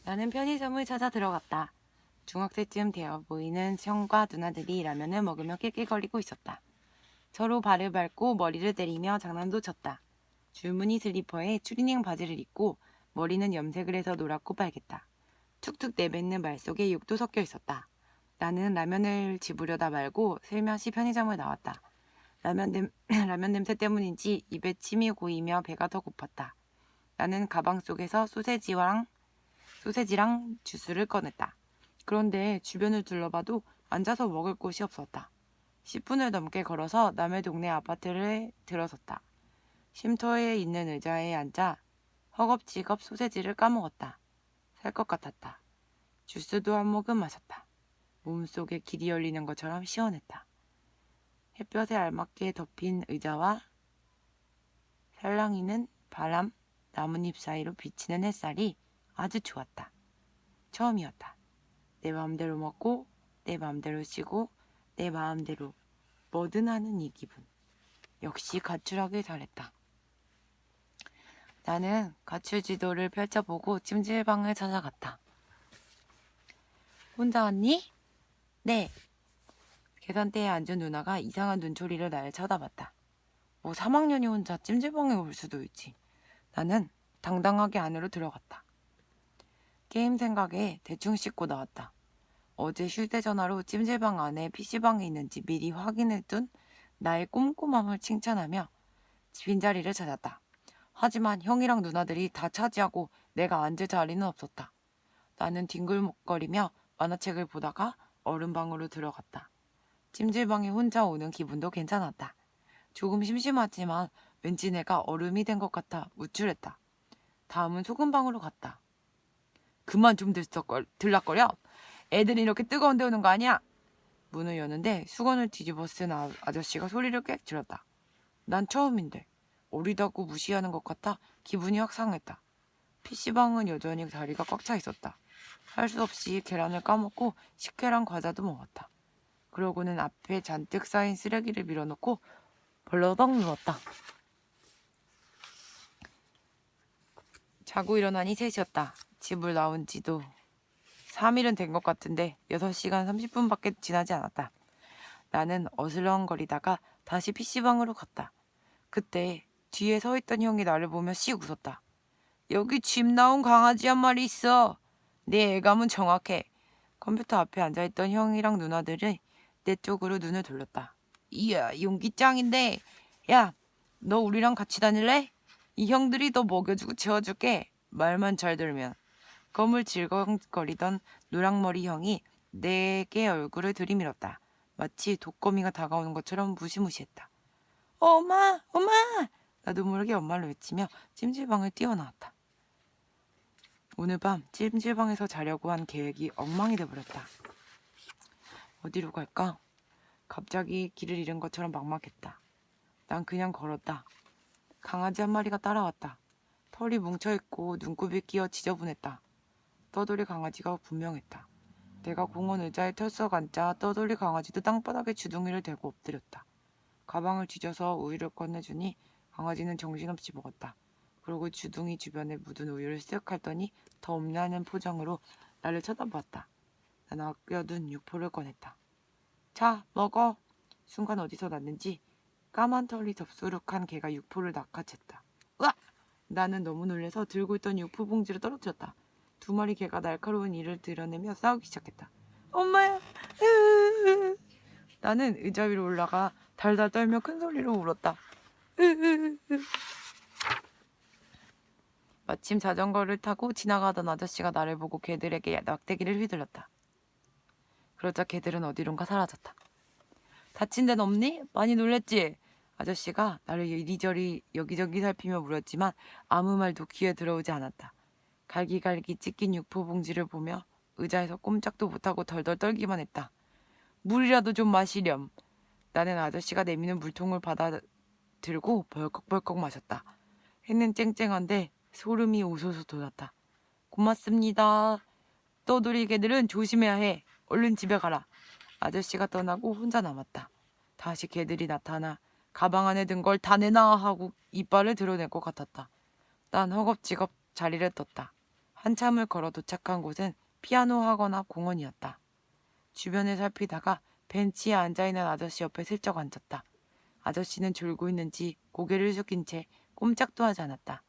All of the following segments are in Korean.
나는 편의점을 찾아 들어갔다. 중학생쯤 되어 보이는 형과 누나들이 라면을 먹으며 낄낄거리고 있었다. 서로 발을 밟고 머리를 때리며 장난도 쳤다. 줄무늬 슬리퍼에 추리닝 바지를 입고 머리는 염색을 해서 노랗고 빨갰다. 툭툭 내뱉는 말 속에 욕도 섞여 있었다. 나는 라면을 집으려다 말고 슬며시 편의점을 나왔다. 라면 냄새 때문인지 입에 침이 고이며 배가 더 고팠다. 나는 가방 속에서 소세지랑 주스를 꺼냈다. 그런데 주변을 둘러봐도 앉아서 먹을 곳이 없었다. 10분을 넘게 걸어서 남의 동네 아파트를 들어섰다. 쉼터에 있는 의자에 앉아 허겁지겁 소세지를 까먹었다. 살 것 같았다. 주스도 한 모금 마셨다. 몸속에 길이 열리는 것처럼 시원했다. 햇볕에 알맞게 덮인 의자와 살랑이는 바람, 나뭇잎 사이로 비치는 햇살이 아주 좋았다. 처음이었다. 내 마음대로 먹고 내 마음대로 쉬고 내 마음대로 뭐든 하는 이 기분. 역시 가출하길 잘했다. 나는 가출 지도를 펼쳐보고 찜질방을 찾아갔다. 혼자 왔니? 네. 계산대에 앉은 누나가 이상한 눈초리를 날 쳐다봤다. 뭐 3학년이 혼자 찜질방에 올 수도 있지. 나는 당당하게 안으로 들어갔다. 게임 생각에 대충 씻고 나왔다. 어제 휴대전화로 찜질방 안에 PC방에 있는지 미리 확인해둔 나의 꼼꼼함을 칭찬하며 빈자리를 찾았다. 하지만 형이랑 누나들이 다 차지하고 내가 앉을 자리는 없었다. 나는 뒹굴거리며 만화책을 보다가 얼음방으로 들어갔다. 찜질방에 혼자 오는 기분도 괜찮았다. 조금 심심하지만 왠지 내가 얼음이 된 것 같아 우쭐했다. 다음은 소금방으로 갔다. 그만 좀 들락거려. 애들이 이렇게 뜨거운 데 오는 거 아니야? 문을 여는데 수건을 뒤집어 쓴 아저씨가 소리를 꽥 질렀다. 난 처음인데 어리다고 무시하는 것 같아 기분이 확 상했다. PC방은 여전히 자리가 꽉 차 있었다. 할 수 없이 계란을 까먹고 식혜랑 과자도 먹었다. 그러고는 앞에 잔뜩 쌓인 쓰레기를 밀어놓고 벌러덩 누웠다. 자고 일어나니 3시였다. 집을 나온 지도 3일은 된 것 같은데 6시간 30분밖에 지나지 않았다. 나는 어슬렁거리다가 다시 PC방으로 갔다. 그때 뒤에 서 있던 형이 나를 보며 씩 웃었다. 여기 집 나온 강아지 한 마리 있어. 내 애감은 정확해. 컴퓨터 앞에 앉아있던 형이랑 누나들이 내 쪽으로 눈을 돌렸다. 이야, 용기 짱인데. 야, 너 우리랑 같이 다닐래? 이 형들이 너 먹여주고 재워줄게. 말만 잘 들으면. 검을 질겅거리던 노랑머리 형이 내게 얼굴을 들이밀었다. 마치 독거미가 다가오는 것처럼 무시무시했다. 엄마! 엄마! 나도 모르게 엄마를 외치며 찜질방을 뛰어나왔다. 오늘 밤 찜질방에서 자려고 한 계획이 엉망이 돼버렸다. 어디로 갈까? 갑자기 길을 잃은 것처럼 막막했다. 난 그냥 걸었다. 강아지 한 마리가 따라왔다. 털이 뭉쳐있고 눈곱이 끼어 지저분했다. 떠돌이 강아지가 분명했다. 내가 공원 의자에 털썩 앉자 떠돌이 강아지도 땅바닥에 주둥이를 대고 엎드렸다. 가방을 뒤져서 우유를 꺼내주니 강아지는 정신없이 먹었다. 그러고 주둥이 주변에 묻은 우유를 쓱 핥더니 더 없냐는 표정으로 나를 쳐다보았다. 난 아껴둔 육포를 꺼냈다. 자, 먹어. 순간 어디서 났는지 까만 털이 덥수룩한 개가 육포를 낚아챘다. 으악! 나는 너무 놀라서 들고 있던 육포 봉지를 떨어뜨렸다. 2마리 개가 날카로운 이를 드러내며 싸우기 시작했다. 엄마야! 나는 의자 위로 올라가 달달 떨며 큰 소리로 울었다. 마침 자전거를 타고 지나가던 아저씨가 나를 보고 개들에게 낙대기를 휘둘렀다. 그러자 개들은 어디론가 사라졌다. 다친 데는 없니? 많이 놀랬지? 아저씨가 나를 이리저리 여기저기 살피며 물었지만 아무 말도 귀에 들어오지 않았다. 갈기갈기 찢긴 육포 봉지를 보며 의자에서 꼼짝도 못하고 덜덜 떨기만 했다. 물이라도 좀 마시렴. 나는 아저씨가 내미는 물통을 받아 들고 벌컥벌컥 마셨다. 해는 쨍쨍한데 소름이 오소소 돋았다. 고맙습니다. 떠돌이 개들은 조심해야 해. 얼른 집에 가라. 아저씨가 떠나고 혼자 남았다. 다시 개들이 나타나 가방 안에 든 걸 다 내놔 하고 이빨을 드러낼 것 같았다. 난 허겁지겁 자리를 떴다. 한참을 걸어 도착한 곳은 피아노 학원 앞 공원이었다. 주변을 살피다가 벤치에 앉아있는 아저씨 옆에 슬쩍 앉았다. 아저씨는 졸고 있는지 고개를 숙인 채 꼼짝도 하지 않았다.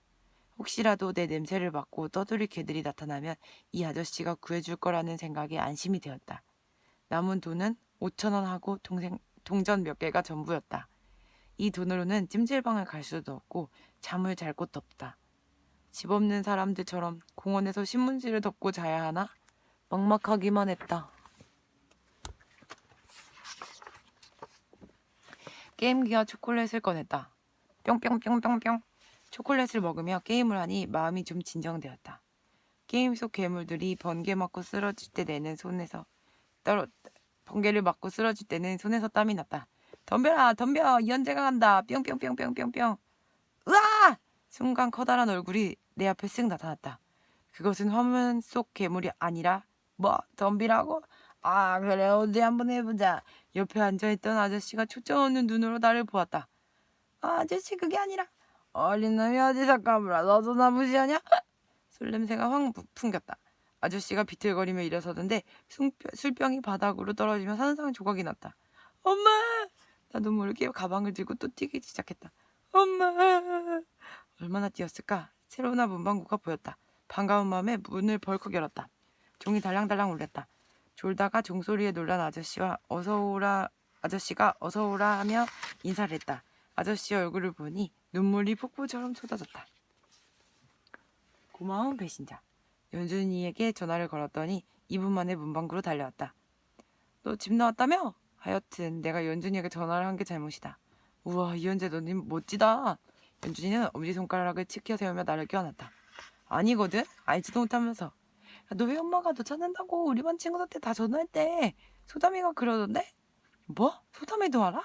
혹시라도 내 냄새를 맡고 떠돌이 개들이 나타나면 이 아저씨가 구해줄 거라는 생각에 안심이 되었다. 남은 돈은 5,000원 하고 동전 몇 개가 전부였다. 이 돈으로는 찜질방을 갈 수도 없고 잠을 잘 곳도 없다. 집 없는 사람들처럼 공원에서 신문지를 덮고 자야 하나? 막막하기만 했다. 게임기와 초콜릿을 꺼냈다. 뿅뿅뿅뿅뿅. 초콜릿을 먹으며 게임을 하니 마음이 좀 진정되었다. 게임 속 괴물들이 번개 맞고 쓰러질 때 내는 손에서 번개를 맞고 쓰러질 때는 손에서 땀이 났다. 덤벼라 덤벼 이현재가 간다. 뿅뿅뿅뿅뿅뿅. 으아! 순간 커다란 얼굴이 내 앞에 쓱 나타났다. 그것은 화면 속 괴물이 아니라 뭐 덤비라고? 아 그래 어디 한번 해보자. 옆에 앉아있던 아저씨가 초점 없는 눈으로 나를 보았다. 아저씨 그게 아니라 어린 놈이 어디서 까불어. 너도 나 무시하냐? 술 냄새가 확 풍겼다. 아저씨가 비틀거리며 일어서던데 술병이 바닥으로 떨어지며 산산 조각이 났다. 엄마! 나도 모르게 가방을 들고 또 뛰기 시작했다. 엄마! 얼마나 뛰었을까? 새로운 문방구가 보였다. 반가운 마음에 문을 벌컥 열었다. 종이 달랑달랑 울렸다. 졸다가 종소리에 놀란 아저씨가 어서오라 하며 인사를 했다. 아저씨 얼굴을 보니 눈물이 폭포처럼 쏟아졌다. 고마운 배신자. 연준이에게 전화를 걸었더니 2분 만에 문방구로 달려왔다. 너 집 나왔다며? 하여튼 내가 연준이에게 전화를 한 게 잘못이다. 우와 이현재 너님 멋지다. 연준이는 엄지손가락을 치켜 세우며 나를 껴안았다. 아니거든? 알지도 못하면서. 너희 엄마가 너 찾는다고 우리 반 친구들한테 다 전화했대. 소담이가 그러던데? 뭐? 소담이도 알아?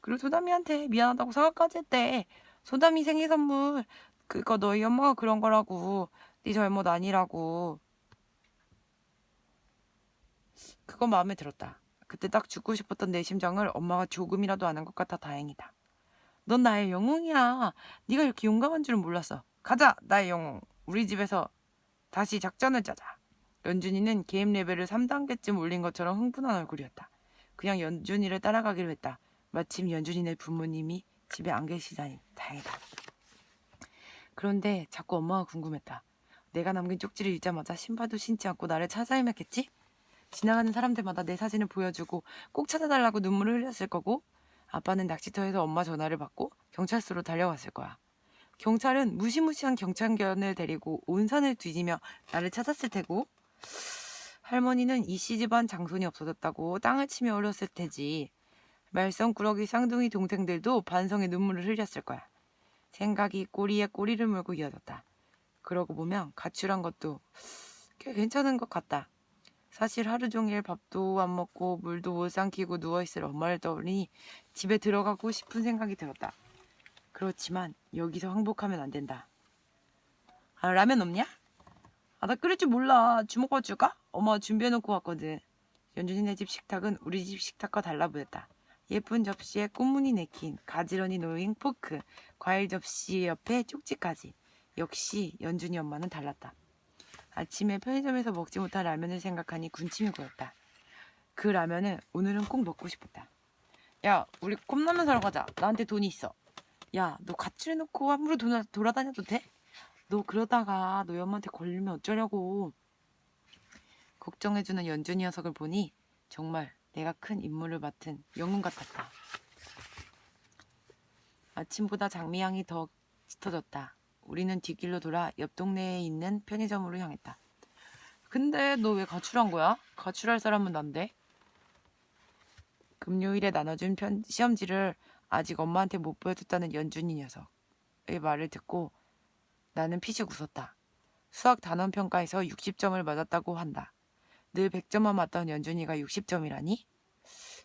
그리고 소담이한테 미안하다고 사과까지 했대. 소담이 생일 선물 그거 너희 엄마가 그런 거라고. 네 잘못 아니라고. 그건 마음에 들었다. 그때 딱 죽고 싶었던 내 심장을 엄마가 조금이라도 아는 것 같아 다행이다. 넌 나의 영웅이야. 네가 이렇게 용감한 줄은 몰랐어. 가자 나의 영웅. 우리 집에서 다시 작전을 짜자. 연준이는 게임 레벨을 3단계쯤 올린 것처럼 흥분한 얼굴이었다. 그냥 연준이를 따라가기로 했다. 마침 연준이네 부모님이 집에 안 계시다니 다행이다. 그런데 자꾸 엄마가 궁금했다. 내가 남긴 쪽지를 읽자마자 신발도 신지 않고 나를 찾아 헤맸겠지? 지나가는 사람들마다 내 사진을 보여주고 꼭 찾아달라고 눈물을 흘렸을 거고, 아빠는 낚시터에서 엄마 전화를 받고 경찰서로 달려갔을 거야. 경찰은 무시무시한 경찰견을 데리고 온 산을 뒤지며 나를 찾았을 테고, 할머니는 이씨 집안 장손이 없어졌다고 땅을 치며 울었을 테지. 말썽꾸러기 쌍둥이 동생들도 반성의 눈물을 흘렸을 거야. 생각이 꼬리에 꼬리를 물고 이어졌다. 그러고 보면 가출한 것도 꽤 괜찮은 것 같다. 사실 하루 종일 밥도 안 먹고 물도 못 삼키고 누워있을 엄마를 떠올리니 집에 들어가고 싶은 생각이 들었다. 그렇지만 여기서 항복하면 안 된다. 라면 없냐? 나 끓일 줄 몰라. 주먹밥 줄까? 엄마가 준비해놓고 왔거든. 연준이네 집 식탁은 우리 집 식탁과 달라 보였다. 예쁜 접시에 꽃무늬 내킨 가지런히 놓인 포크, 과일 접시 옆에 쪽지까지. 역시 연준이 엄마는 달랐다. 아침에 편의점에서 먹지 못한 라면을 생각하니 군침이 고였다. 그 라면을 오늘은 꼭 먹고 싶었다. 야, 우리 컵라면 사러 가자. 나한테 돈이 있어. 야, 너 가출해놓고 함부로 돌아다녀도 돼? 너 그러다가 너희 엄마한테 걸리면 어쩌려고. 걱정해주는 연준이 녀석을 보니 정말 내가 큰 임무를 맡은 영웅 같았다. 아침보다 장미향이 더 짙어졌다. 우리는 뒷길로 돌아 옆 동네에 있는 편의점으로 향했다. 근데 너 왜 가출한 거야? 가출할 사람은 난데? 금요일에 나눠준 시험지를 아직 엄마한테 못 보여줬다는 연준이 녀석의 말을 듣고 나는 피식 웃었다. 수학 단원평가에서 60점을 맞았다고 한다. 늘 100점만 맞던 연준이가 60점이라니?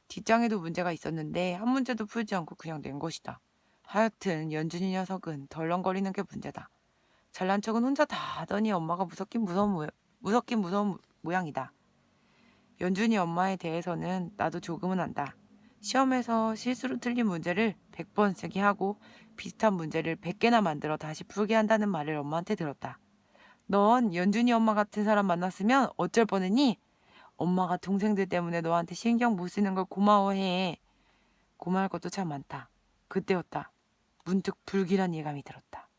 뒷장에도 문제가 있었는데 한 문제도 풀지 않고 그냥 낸 것이다. 하여튼 연준이 녀석은 덜렁거리는 게 문제다. 잘난 척은 혼자 다 하더니 엄마가 무섭긴 무서운 모양이다. 연준이 엄마에 대해서는 나도 조금은 안다. 시험에서 실수로 틀린 문제를 100번 쓰게 하고 비슷한 문제를 100개나 만들어 다시 풀게 한다는 말을 엄마한테 들었다. 넌 연준이 엄마 같은 사람 만났으면 어쩔 뻔했니? 엄마가 동생들 때문에 너한테 신경 못 쓰는 걸 고마워해. 고마울 것도 참 많다. 그때였다. 문득 불길한 예감이 들었다.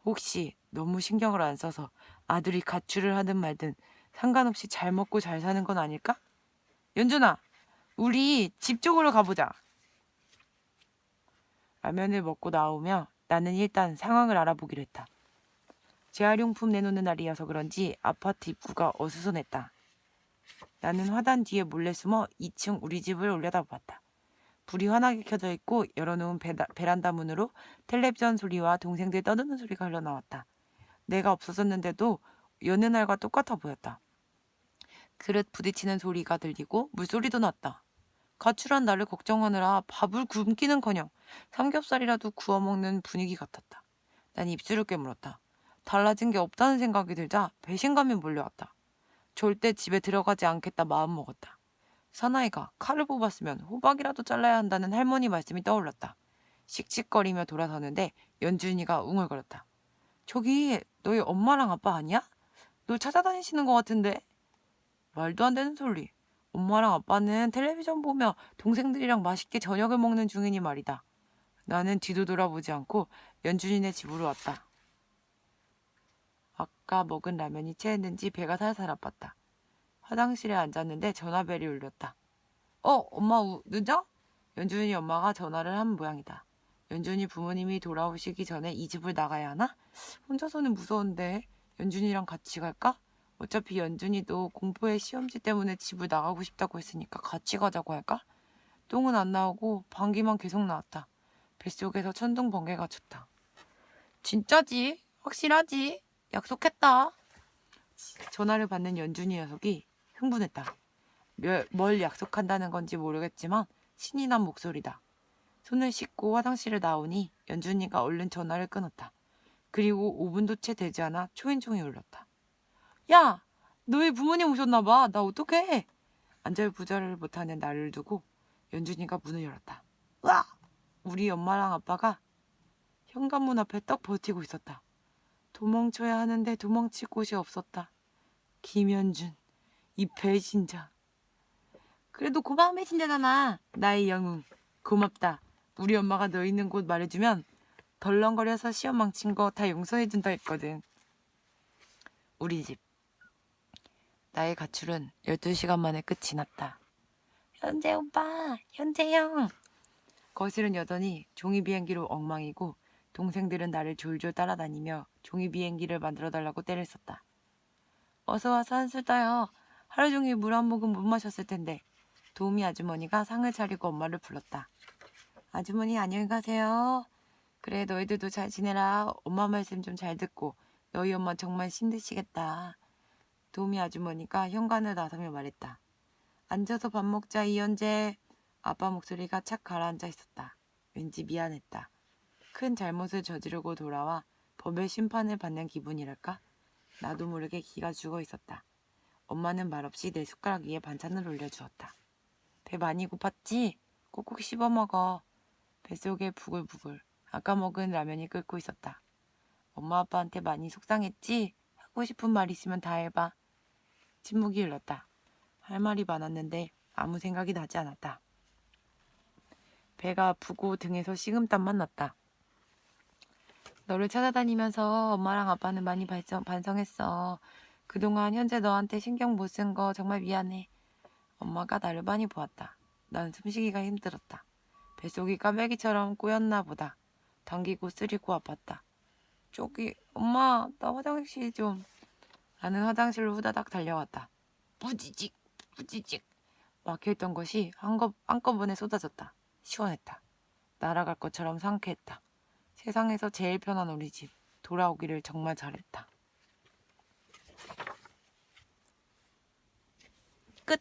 혹시 너무 신경을 안 써서 아들이 가출을 하든 말든 상관없이 잘 먹고 잘 사는 건 아닐까? 연준아, 우리 집 쪽으로 가보자. 라면을 먹고 나오며 나는 일단 상황을 알아보기로 했다. 재활용품 내놓는 날이어서 그런지 아파트 입구가 어수선했다. 나는 화단 뒤에 몰래 숨어 2층 우리 집을 올려다보았다. 불이 환하게 켜져 있고 열어놓은 베란다 문으로 텔레비전 소리와 동생들 떠드는 소리가 흘러나왔다. 내가 없어졌는데도 여느 날과 똑같아 보였다. 그릇 부딪히는 소리가 들리고 물소리도 났다. 가출한 나를 걱정하느라 밥을 굶기는커녕 삼겹살이라도 구워 먹는 분위기 같았다. 난 입술을 깨물었다. 달라진 게 없다는 생각이 들자 배신감이 몰려왔다. 절대 집에 들어가지 않겠다 마음먹었다. 사나이가 칼을 뽑았으면 호박이라도 잘라야 한다는 할머니 말씀이 떠올랐다. 씩씩거리며 돌아서는데 연준이가 웅얼거렸다. 저기 너희 엄마랑 아빠 아니야? 널 찾아다니시는 것 같은데? 말도 안 되는 소리. 엄마랑 아빠는 텔레비전 보며 동생들이랑 맛있게 저녁을 먹는 중이니 말이다. 나는 뒤도 돌아보지 않고 연준이네 집으로 왔다. 아까 먹은 라면이 체했는지 배가 살살 아팠다. 화장실에 앉았는데 전화벨이 울렸다. 엄마 늦어? 연준이 엄마가 전화를 한 모양이다. 연준이 부모님이 돌아오시기 전에 이 집을 나가야 하나? 혼자서는 무서운데 연준이랑 같이 갈까? 어차피 연준이도 공포의 시험지 때문에 집을 나가고 싶다고 했으니까 같이 가자고 할까? 똥은 안 나오고 방귀만 계속 나왔다. 뱃속에서 천둥 번개가 쳤다. 진짜지? 확실하지? 약속했다. 전화를 받는 연준이 녀석이 흥분했다. 뭘 약속한다는 건지 모르겠지만 신이 난 목소리다. 손을 씻고 화장실을 나오니 연준이가 얼른 전화를 끊었다. 그리고 5분도 채 되지 않아 초인종이 울렸다. 야! 너희 부모님 오셨나 봐. 나 어떡해? 안절부절을 못하는 나를 두고 연준이가 문을 열었다. 와! 우리 엄마랑 아빠가 현관문 앞에 떡 버티고 있었다. 도망쳐야 하는데 도망칠 곳이 없었다. 김연준, 이 배신자. 그래도 고마운 배신자잖아. 나의 영웅. 고맙다. 우리 엄마가 너 있는 곳 말해주면 덜렁거려서 시험 망친 거 다 용서해준다 했거든. 우리 집. 나의 가출은 12시간 만에 끝이 났다. 현재 오빠, 현재 형. 거실은 여전히 종이 비행기로 엉망이고 동생들은 나를 졸졸 따라다니며 종이 비행기를 만들어달라고 떼를 썼다. 어서 와서 한술 떠요. 하루 종일 물 한 모금 못 마셨을 텐데. 도우미 아주머니가 상을 차리고 엄마를 불렀다. 아주머니 안녕히 가세요. 그래 너희들도 잘 지내라. 엄마 말씀 좀 잘 듣고. 너희 엄마 정말 힘드시겠다. 도우미 아주머니가 현관을 나서며 말했다. 앉아서 밥 먹자 이현재. 아빠 목소리가 착 가라앉아 있었다. 왠지 미안했다. 큰 잘못을 저지르고 돌아와 법의 심판을 받는 기분이랄까? 나도 모르게 기가 죽어 있었다. 엄마는 말없이 내 숟가락 위에 반찬을 올려주었다. 배 많이 고팠지? 꼭꼭 씹어 먹어. 뱃속에 부글부글 아까 먹은 라면이 끓고 있었다. 엄마 아빠한테 많이 속상했지? 하고 싶은 말 있으면 다 해봐. 침묵이 흘렀다. 할 말이 많았는데 아무 생각이 나지 않았다. 배가 아프고 등에서 식은땀만 났다. 너를 찾아다니면서 엄마랑 아빠는 많이 반성했어. 그동안 현재 너한테 신경 못 쓴 거 정말 미안해. 엄마가 나를 많이 보았다. 난 숨쉬기가 힘들었다. 뱃속이 까매기처럼 꼬였나 보다. 당기고 쓰리고 아팠다. 저기 엄마 나 화장실 좀. 나는 화장실로 후다닥 달려왔다. 부지직 부지직 막혀있던 것이 한꺼번에 쏟아졌다. 시원했다. 날아갈 것처럼 상쾌했다. 세상에서 제일 편한 우리 집. 돌아오기를 정말 잘했다. 끝.